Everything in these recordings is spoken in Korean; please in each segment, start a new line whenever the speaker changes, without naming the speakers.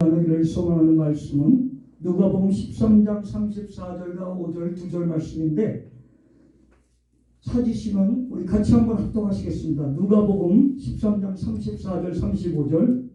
나누기를 소망하는 말씀은 누가복음 13장 34절과 5절 2절 말씀인데, 찾으시면 우리 같이 한번 합독하시겠습니다. 누가복음 13장 34절 35절,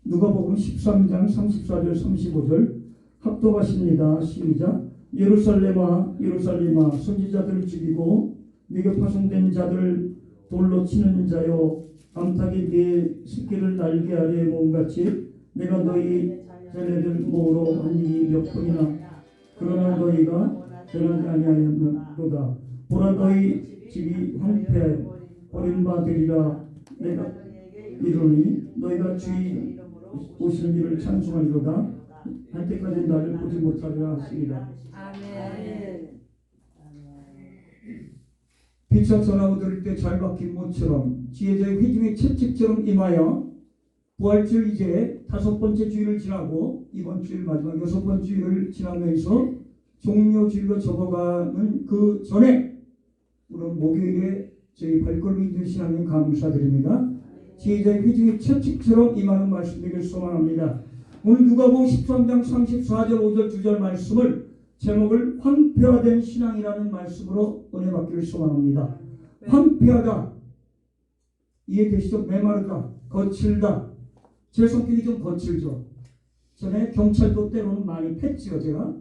누가복음 13장 34절 35절 합독하십니다. 시작. 예루살렘아 예루살렘아 선지자들을 죽이고 네게 파송된 자들 돌로 치는 자여, 암탉이 네 새끼를 날개 아래에 모음같이 내가 너희 자네들 모으러 한 일이 몇 번이나, 그러나 너희가 변하지 아니하였도다. 보라 너희 집이 황폐하여 버림바 되리라. 내가 이르노니 너희가 주의 오시는 일을 찬송하리로다. 할 때까지 나를 보지 못하리라 하시리라.
아멘.
피차 전하고 들을 때 잘 박힌 모처럼 지혜자의 회중의 채찍처럼 임하여 부활절 이제 5번째 주일을 지나고 이번 주일 마지막 6번째 주일을 지나면서 종료주일로 접어가는 그 전에 오늘 목요일에 저희 발걸음이 되신 하나님 감사드립니다. 지혜자의 회중의 채찍처럼 임하는 말씀 되길 소망합니다. 오늘 누가복음 13장 34절 5절 2절 말씀을 제목을 황폐화된 신앙이라는 말씀으로 은혜 받기를 소망합니다. 황폐하다, 이해되시죠? 메마르다, 거칠다. 제 성격이 좀 거칠죠. 전에 경찰도 때로는 많이 팼지요. 제가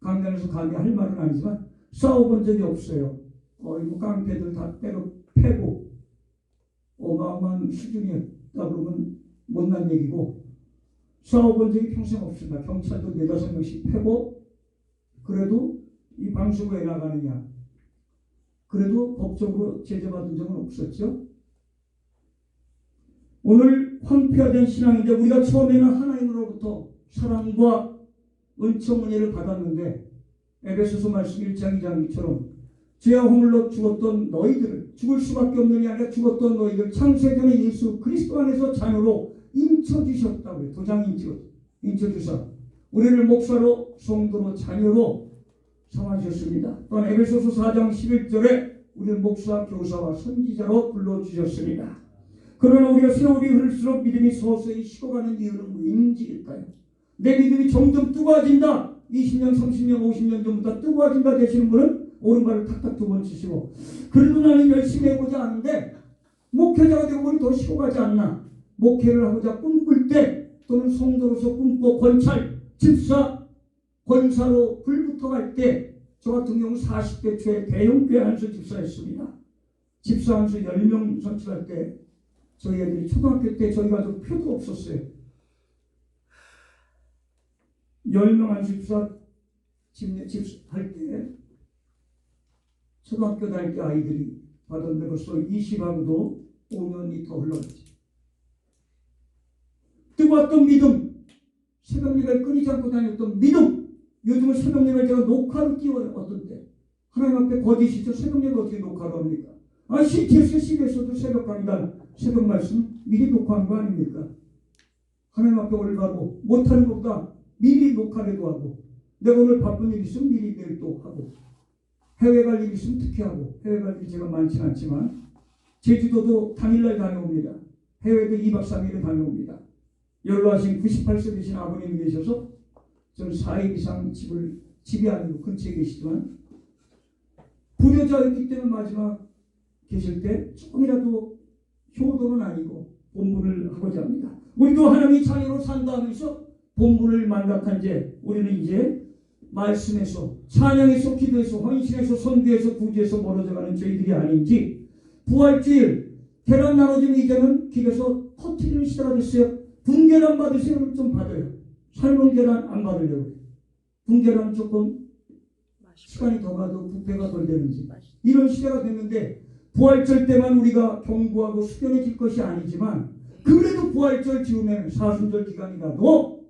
강단에서 감히 할 말은 아니지만 싸워본 적이 없어요. 뭐 깡패들 다 때로 패고 어마어마한 수준이었다 그러면 못난 얘기고, 싸워본 적이 평생 없습니다. 경찰도 4-5명씩 패고, 그래도 이 방송에 왜 나가느냐, 그래도 법적으로 제재받은 적은 없었죠. 오늘 황폐화된 신앙인데, 우리가 처음에는 하나님으로부터 사랑과 은총 은혜를 받았는데, 에베소서 말씀 1장 2장처럼 죄와 허물로 죽었던 너희들을, 죽을 수밖에 없는 게 아니라 죽었던 너희들 창세전에 예수 그리스도 안에서 자녀로 인쳐주셨다고요. 도장 인쳐주사 우리를 목사로 성도로 자녀로 삼아주셨습니다. 또한 에베소서 4장 11절에 우리를 목사, 교사와 선지자로 불러주셨습니다. 그러나 우리가 세월이 흐를수록 믿음이 서서히 식어가는 이유는 왠지일까요? 내 믿음이 점점 뜨거워진다. 20년, 30년, 50년 전부터 뜨거워진다 되시는 분은 오른발을 탁탁 2번 치시고, 그래도 나는 열심히 해보자 하는데 목회자가 되고 보니 더 식어가지 않나. 목회를 하고자 꿈꿀 때, 또는 성도로서 꿈꿔 권찰, 집사, 권사로 불붙어갈 때, 저 같은 경우 40대 초에 대형교회 한수 집사였습니다. 집사 한수 10명 선출할 때 저희 애들이 초등학교 때 저희 가족 표도 없었어요. 10명 한수 집사 집할 때 초등학교 다닐 때 아이들이 받았는데 벌써 20하고도 5년이 더 흘렀지. 뜨거웠던 믿음, 새벽 예배를 끊이지 않고 다녔던 믿음. 요즘은 새벽 예배를 제가 녹화로 띄워요. 어떤 때 하나님 앞에 거짓이죠. 새벽 예배 어떻게 녹화로 합니까? CTS, CBS도 새벽 강단, 새벽 말씀 미리 녹화한 거 아닙니까? 하나님 앞에 올바로 못하는 것보다 미리 녹화라도 하고, 내가 오늘 바쁜 일 있으면 미리 내일 또 하고, 해외 갈 일 있으면 특히 하고, 해외 갈 일이 제가 많지는 않지만 제주도도 당일날 다녀옵니다. 해외도 2박 3일을 다녀옵니다. 연로하신 98세 되신 아버님이 계셔서 저는 4일 이상 집이 아니고 근처에 계시지만, 불효자였기 때문에 마지막 계실 때 조금이라도 효도는 아니고 본분을 하고자 합니다. 우리도 하나님의 자녀로 산다 하면서 본분을 만각한 제 우리는 이제 말씀에서, 찬양에서, 기도에서, 헌신에서, 선교에서, 구제에서 멀어져가는 저희들이 아닌지, 부활주일 계란 나눠주면 이제는 길에서 터트리는 시대가 됐어요. 분계란 받으세요? 좀 받아요. 삶은 계란 안 받으려고. 분계란 조금 시간이 더 가도 부패가 덜 되는지, 이런 시대가 됐는데, 부활절 때만 우리가 경고하고 숙연해질 것이 아니지만, 그래도 부활절 즈음에 사순절 기간이라도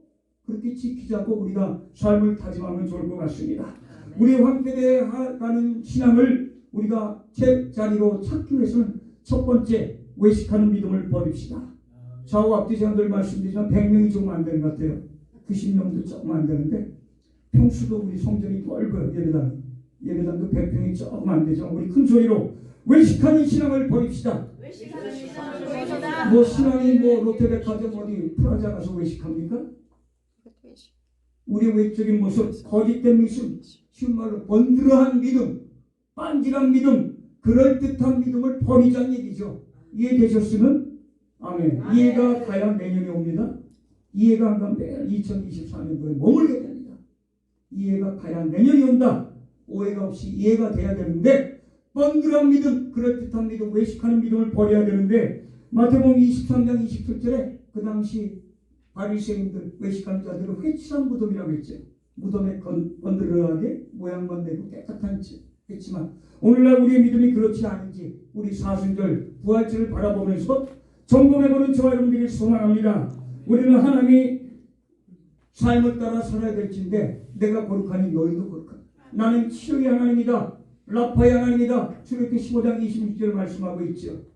그렇게 지키자고 우리가 삶을 다짐하면 좋을 것 같습니다. 우리의 황폐되어 가는 신앙을 우리가 제자리로 찾기 위해서는 첫 번째, 외식하는 믿음을 버립시다. 좌우 앞뒤 제가 늘 말씀드리지만 100명이 조금 안 되는 것 같아요. 90명도 조금 안 되는데, 평수도 우리 성전이 넓어요. 예배당도 100평이 조금 안 되죠. 우리 큰 소리로 외식하는 신앙을 버립시다. 뭐 신앙이 뭐 롯데백화점 어디 프라자 가서 외식합니까? 우리 외적인 모습, 거짓된 믿음, 쉬운 말로 번들어한 믿음, 빤질한 믿음, 그럴듯한 믿음을 버리자는 얘기죠. 이해되셨으면 아멘. 이해가 가야 내년이 옵니다. 이해가 안 가면 매일 2024년도에 머물게 됩니다. 이해가 가야 내년이 온다. 오해가 없이 이해가 돼야 되는데 번들한 믿음, 그럴듯한 믿음, 외식하는 믿음을 버려야 되는데 마태복음 23장 27절에 그 당시 바리새인들, 외식하는 자들은 회칠한 무덤이라고 했죠. 무덤에 번들어하게 모양만 내고 깨끗한 채 했지만 오늘날 우리의 믿음이 그렇지 않은지 우리 사순절 부활절을 바라보면서 점검해보는 저와 여러분들이 소망합니다. 우리는 하나님이 삶을 따라 살아야 될진데 내가 거룩하니 너희도 거룩하다. 나는 치유의 하나님이다. 라파의 하나님이다. 출애굽기 15장 26절 말씀하고 있죠.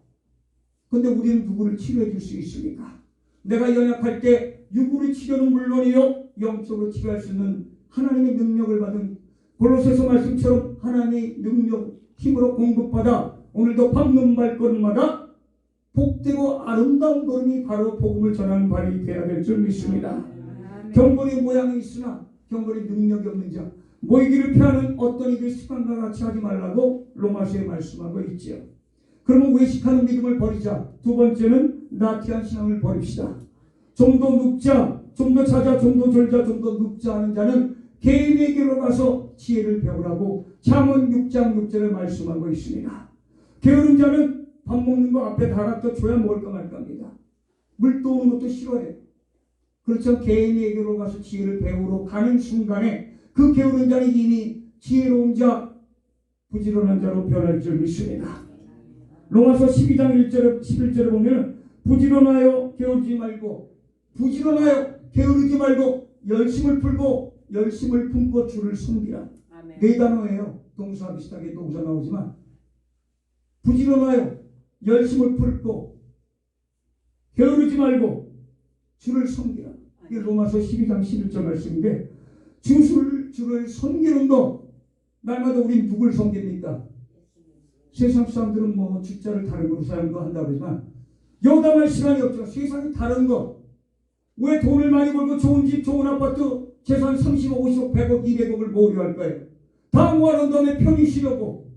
근데 우리는 누구를 치료해 줄 수 있습니까? 내가 연약할 때 육으로 치료는 물론이요 영적으로 치료할 수 있는 하나님의 능력을 받은 골로새서 말씀처럼 하나님의 능력 힘으로 공급받아 오늘도 밟는 발걸음마다 복되고 아름다운 걸음이 바로 복음을 전하는 발이 되어야 될 줄 믿습니다. 경건의 모양이 있으나 경건의 능력이 없는 자 모이기를 피하는 어떤 이들 습관과 같이 하지 말라고 로마서에 말씀하고 있지요. 그러면 외식하는 믿음을 버리자. 두 번째는 나티한 신앙을 버립시다. 좀 더 눕자, 좀 더 자자, 좀 더 졸자, 좀 더 눕자 하는 자는 개인에게로 가서 지혜를 배우라고 잠언 6장 6절을 말씀하고 있습니다. 게으른 자는 밥 먹는 거 앞에 다 갖다 줘야 먹을까 말까입니다. 물 떠오는 것도 싫어해요. 그렇죠. 개인에게로 가서 지혜를 배우러 가는 순간에 그 게으른 자는 이미 지혜로운 자, 부지런한 자로 변할 줄 믿습니다. 로마서 12장 1절에 11절에 보면 부지런하여 게으르지 말고 부지런하여 게으르지 말고 열심을 풀고 열심을 품고 주를 섬기라. 네 단어예요. 동사 비슷하게 동사 나오지만 부지런하여 열심을 풀고 게으르지 말고 주를 섬기라. 이게 로마서 12장 11절 말씀인데 주를 섬기는 거 날마다 우린 누굴 섬깁니까? 세상 사람들은 뭐 주자를 다른 걸로 사용도 한다고 하지만 여담할 시간이 없죠. 세상이 다른 거. 왜 돈을 많이 벌고 좋은 집 좋은 아파트 재산 30억 50억 100억 200억을 모으려 할 거예요. 다 모아놓은 다음에 편히 쉬려고.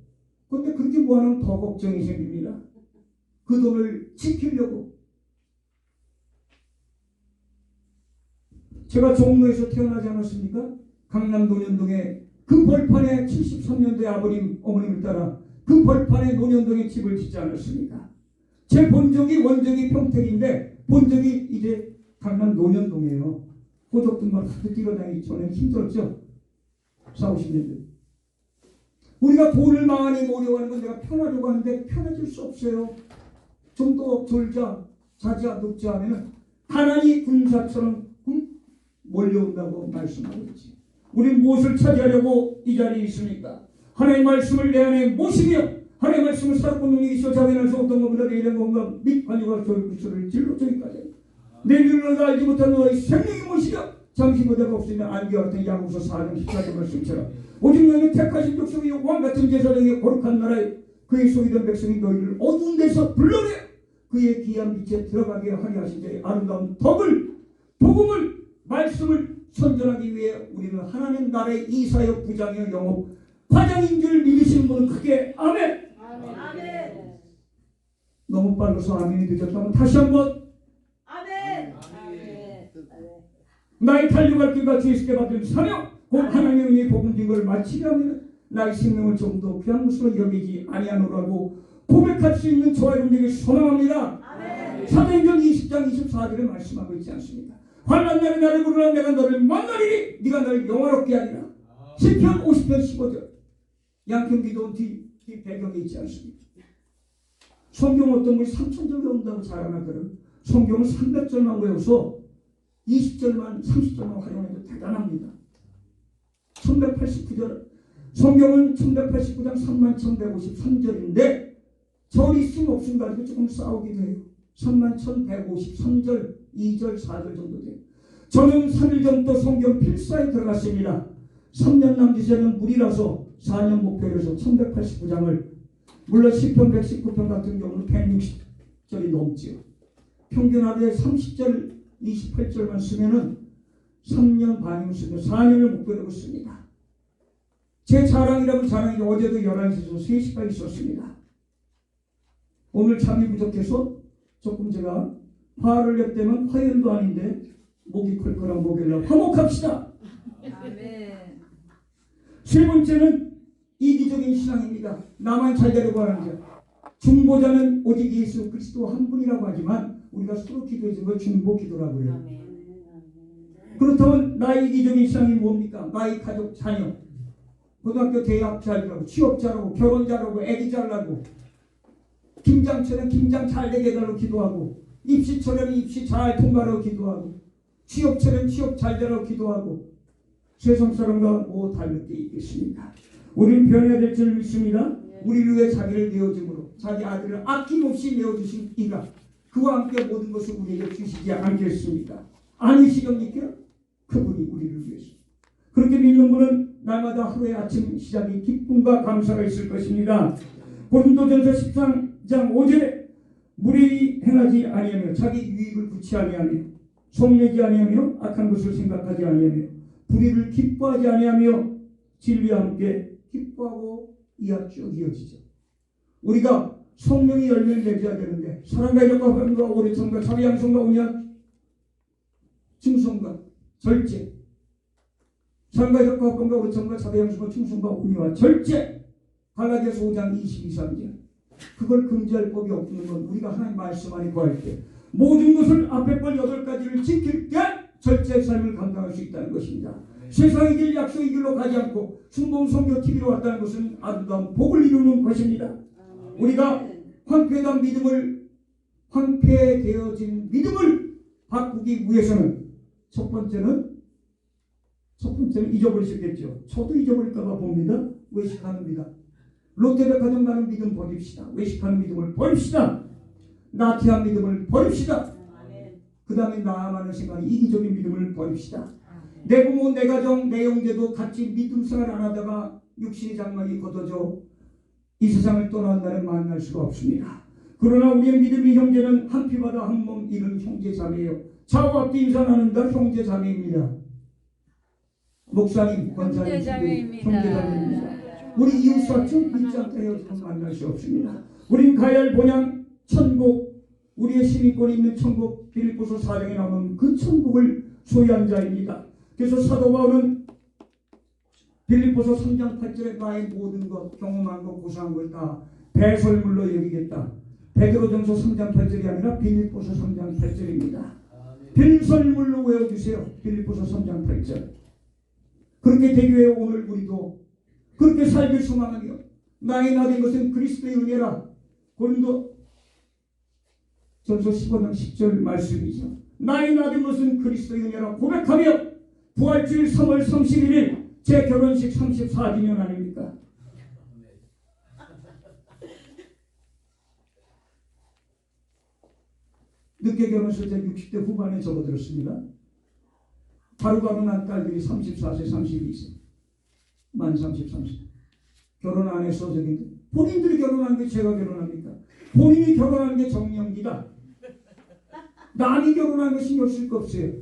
근데 그렇게 모아놓으면 더 걱정이 생깁니다. 그 돈을 지키려고. 제가 종로에서 태어나지 않았습니까? 강남 논현동에 그 벌판에 73년도에 아버님 어머님을 따라 그 벌판에 논현동에 집을 짓지 않았습니까? 제 본적이 원적이 평택인데 본적이 이제 강남 논현동이에요. 고족들만 하도 뛰어다니기 전에 힘들었죠. 40, 50년대. 우리가 돈을 많이 모으려고 하는 건 내가 편하려고 하는데 편해질 수 없어요. 좀 더 졸자, 자자, 눕자 하면 가난이 군사처럼 몰려온다고 말씀하고 있지. 우리는 무엇을 차지하려고 이 자리에 있습니까? 하나님의 말씀을 내 안에 모시며 하나님의 말씀을 살고 능력이 있어 자기나서 어떤 것보다 내일의 건강 및 관유가 교육수를 진로 저기까지 내일을 너희가 알지 못한 너희 생명이 무엇이냐 잠시 보다가 없으면 안개와 같은 야고보서 4장 14절 말씀처럼 오직 너희는 택하신 족속이 왕같은 제사장의 거룩한 나라에 그의 소유된 백성이 너희를 어두운 데서 불러내 그의 귀한 빛에 들어가게 하려 하신 자의 아름다운 덕을 복음을 말씀을 선전하기 위해 우리는 하나님 나라의 이사여 부장이여 영업 과장인 줄 믿으시는 분은 크게 아멘.
아멘.
너무 빨라서 아멘이 늦었다면 다시 한번
아멘.
나의 달려갈 길과 주의스게 받은 사명 곧 하나님의 은혜의 복음 증거를 마치게 하면 나의 생명을 좀 더 귀한 것으로 여기지 아니하노라고 고백할 수 있는 저와 여러분에게 소망합니다. 사도행전 20장 24절에 말씀하고 있지 않습니까? 환난 날에 나를 부르라 내가 너를 만나리니 네가 나를 영화롭게 하리라. 시편 50편 15절 양평 기도원 뒤 배경에 있지 않습니까? 성경 어떤 분이 3,000절 외운다고 자랑하거든. 성경은 300절만 외워서 20절만 30절만 활용해도 대단합니다. 1189절 성경은 1189장 31,153절인데 절 있음 없음 가지고 조금 싸우기도 해요. 31,153절 2절 4절 정도 돼요. 저는 3일 전부터 성경 필사에 들어갔습니다. 3년 남짓에는 무리라서 4년 목표로 해서 1189장을 물론 10편 119편 같은 경우는 30절이 넘지요. 평균 하루에 30절, 28절만 쓰면은 3년 반이면 쓰면 4년을 목표로 씁니다. 제 자랑이라면 자랑이 어제도 11시에서 3시까지 썼습니다. 오늘 잠이 부족해서 조금 제가 화를 냈다면 화요일도 아닌데 목이 컬컬한 목요일날 화목합시다.
아멘.
세 번째는 이기적인 신앙입니다. 나만 잘 되려고 하는 자. 중보자는 오직 예수 그리스도 한 분이라고 하지만 우리가 서로 기도해 준 걸 중보 기도라고 해요. 그렇다면 나의 이기적인 신앙이 뭡니까? 나의 가족, 자녀, 고등학교 대학 잘 되라고, 취업 잘하고, 결혼 잘하고, 애기 잘나고, 김장처럼 김장 잘 되게 해달라고 기도하고, 입시처럼 입시 잘 통과하라고 기도하고, 취업처럼 취업 잘 되라고 기도하고, 세상 사람과 뭐 다를 게 있겠습니까? 우리는 변해야 될 줄 믿습니다. 우리를 위해 자기를 내어줌으로 자기 아들을 아낌없이 내어주신 이가 그와 함께 모든 것을 우리에게 주시지 않겠습니까? 아니시렵니까? 그분이 우리를 위해서. 그렇게 믿는 분은 날마다 하루의 아침 시작이 기쁨과 감사가 있을 것입니다. 고린도전서 13장 5절에 무례히 행하지 아니하며 자기 유익을 구치 아니하며 속내지 아니하며 악한 것을 생각하지 아니하며 불의를 기뻐하지 아니하며 진리와 함께 기뻐하고 이와 쭉 이어지죠. 우리가 성령이 열매를 맺어야 되는데 사랑과 이름과 화평과 오래성과 자비양성과 온유와 충성과 절제, 사랑과 이름과 화평과 오래성과 자비양성과 충성과 온유와 절제, 갈라디아서 5장 22~23절. 그걸 금지할 법이 없는 건 우리가 하나님 말씀 안에 거할 때 모든 것을 앞에 걸 8가지를 지킬 때 절제의 삶을 감당할 수 있다는 것입니다. 세상의 길 약속의 길로 가지 않고 순봉 선교 TV로 왔다는 것은 아름다운 복을 이루는 것입니다. 우리가 황폐되어진 믿음을 바꾸기 위해서는 첫 번째는 잊어버리셨겠죠. 저도 잊어버릴까봐 봅니다. 외식하는입니다. 롯데백화점 가는 믿음 버립시다. 외식하는 믿음을 버립시다. 나태한 믿음을 버립시다. 그 다음에 나아가는 생각이 이기적인 믿음을 버립시다. 내 부모, 내 가정, 내 형제도 같이 믿음 생활 안 하다가 육신의 장막이 걷어져 이 세상을 떠난다는 만날 수가 없습니다. 그러나 우리의 믿음의 형제는 한 피바다 한 몸 이룬 형제 자매예요. 좌우 앞뒤 인사 나눈다 형제 자매입니다. 목사님, 권사님, 형제 자매입니다. 우리 이웃 사촌 믿지 않다 헤어지면 만날 수 없습니다. 우린 가야 할 본향 천국, 우리의 시민권이 있는 천국, 빌립보서 4장에 나오는 그 천국을 소유한 자입니다. 그래서 사도 바울은 빌립보서 3장 8절에 나의 모든 것, 경험한 것, 고사한 것 다 배설물로 여기겠다. 베드로전서 3장 8절이 아니라 빌립보서 3장 8절입니다. 배설물로 외워주세요. 빌립보서 3장 8절. 그렇게 되기 위해 오늘 우리도 그렇게 살길 소망하며 나의 나된 것은 그리스도의 은혜라. 고린도전서 15장 10절 말씀이죠. 나의 나된 것은 그리스도의 은혜라 고백하며 부활주일 3월 31일 제 결혼식 34주년 아닙니까? 늦게 결혼했을 때 60대 후반에 접어들었습니다. 바로바로 난 딸들이 34세, 32세, 만 33세. 결혼 안 해서 저기 본인들이 결혼한 게 제가 결혼합니까? 본인이 결혼한 게 정령기다. 남이 결혼한 게 신경 쓸 거 없어요.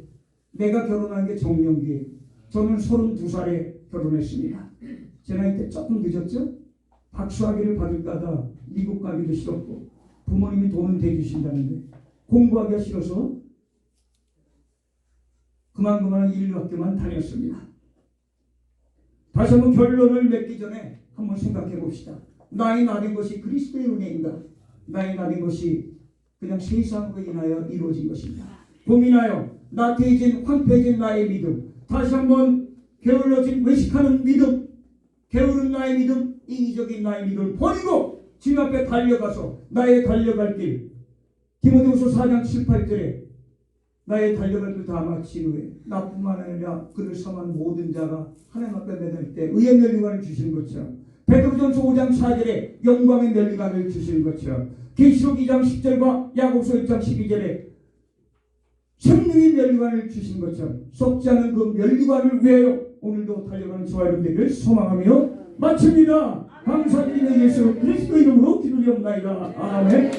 내가 결혼한 게 정령기예요. 저는 32살에 결혼했습니다. 제 나이 때 조금 늦었죠? 박수하기를 받을까 하다 미국 가기도 싫었고 부모님이 돈은 대주신다는데 공부하기가 싫어서 그만 인류학교만 다녔습니다. 다시 한번 결론을 맺기 전에 한번 생각해 봅시다. 나의 나된 것이 그리스도의 은혜인가? 나의 나된 것이 그냥 세상으로 인하여 이루어진 것입니다. 고민하여 나태해진 황폐해진 나의 믿음, 다시 한번 게을러진 외식하는 믿음, 게으른 나의 믿음, 이기적인 나의 믿음을 버리고 주님 앞에 달려가서 나의 달려갈 길, 디모데후서 4장 7, 8절에 나의 달려갈 길 다 마친 후에 나뿐만 아니라 그를 섬한 모든 자가 하나님 앞에 매달 때 의의 면류관을 주시는 것처럼, 베드로전서 5장 4절에 영광의 면류관을 주시는 것처럼, 계시록 2장 10절과 야고보서 1장 12절에 생명의 면류관을 주신 것처럼 썩지 않은 그 면류관을 위하여 오늘도 달려가는 저와 여러분들을 소망하며 마칩니다. 감사드리며 예수 그리스도 이름으로 기도드리옵나이다. 아멘.